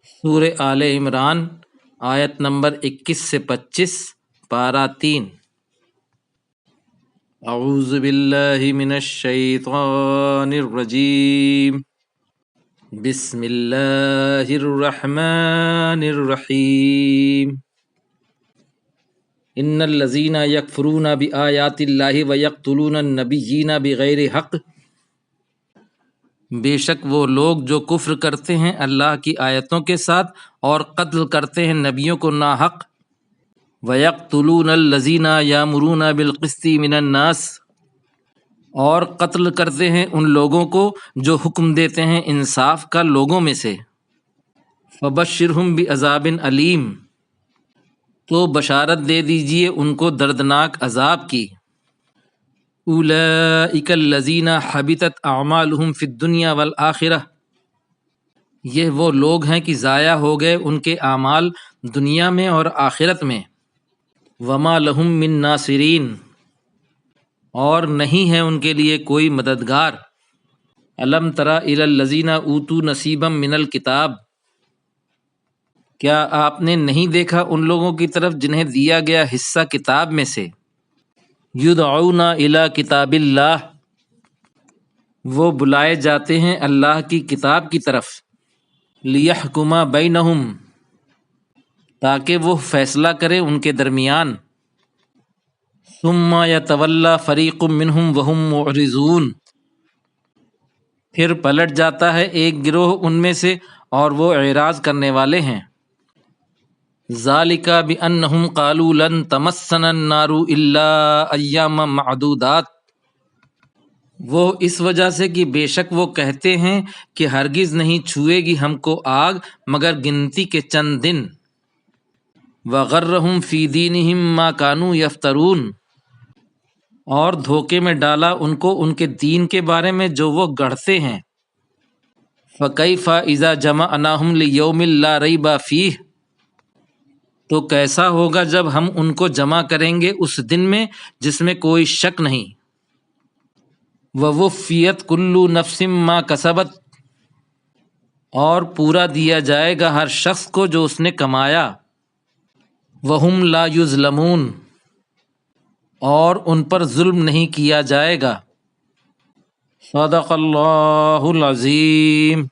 سورہ آل عمران آیت نمبر 21 سے 25، پارہ 3۔ اعوذ باللہ من الشیطان الرجیم، بسم اللہ الرحمن الرحیم۔ ان الذین یکفرون بآیات اللہ ویقتلون النبیین بغیر حق، بے شک وہ لوگ جو کفر کرتے ہیں اللہ کی آیتوں کے ساتھ اور قتل کرتے ہیں نبیوں کو ناحق۔ وَيَقْتُلُونَ الَّذِينَ يَأْمُرُونَ بِالْقِسْطِ مِنَ النَّاسِ، اور قتل کرتے ہیں ان لوگوں کو جو حکم دیتے ہیں انصاف کا لوگوں میں سے۔ فَبَشِّرْهُم بِعَذَابٍ أَلِيمٍ، تو بشارت دے دیجئے ان کو دردناک عذاب کی۔ اولئک الذین حبطت اعمالہم فی الدنیا والآخرہ، یہ وہ لوگ ہیں کہ ضائع ہو گئے ان کے اعمال دنیا میں اور آخرت میں۔ وما لہم من ناصرین، اور نہیں ہے ان کے لیے کوئی مددگار۔ الم تر الی الذین اوتوا نصیبا من الکتاب، کیا آپ نے نہیں دیکھا ان لوگوں کی طرف جنہیں دیا گیا حصہ کتاب میں سے۔ یدعون الی کتاب اللہ، وہ بلائے جاتے ہیں اللہ کی کتاب کی طرف۔ لیحکم بینہم، تاکہ وہ فیصلہ کرے ان کے درمیان۔ ثم یتولی فریق منہم وہم معرضون، پھر پلٹ جاتا ہے ایک گروہ ان میں سے اور وہ اعراض کرنے والے ہیں۔ ذالک بانہم قالوا لن تمسنا النار الا ایاما معدودات، وہ اس وجہ سے کہ بے شک وہ کہتے ہیں کہ ہرگز نہیں چھوئے گی ہم کو آگ مگر گنتی کے چند دن۔ وغرہم فی دینہم ما کانوا یفترون، اور دھوکے میں ڈالا ان کو ان کے دین کے بارے میں جو وہ گڑھتے ہیں۔ فکیف اذا جمعناہم لیوم لا ریب فیہ، تو کیسا ہوگا جب ہم ان کو جمع کریں گے اس دن میں جس میں کوئی شک نہیں۔ ووفیت کل نفس ما کسبت، اور پورا دیا جائے گا ہر شخص کو جو اس نے کمایا۔ وہم لا یظلمون، اور ان پر ظلم نہیں کیا جائے گا۔ صدق اللہ العظیم۔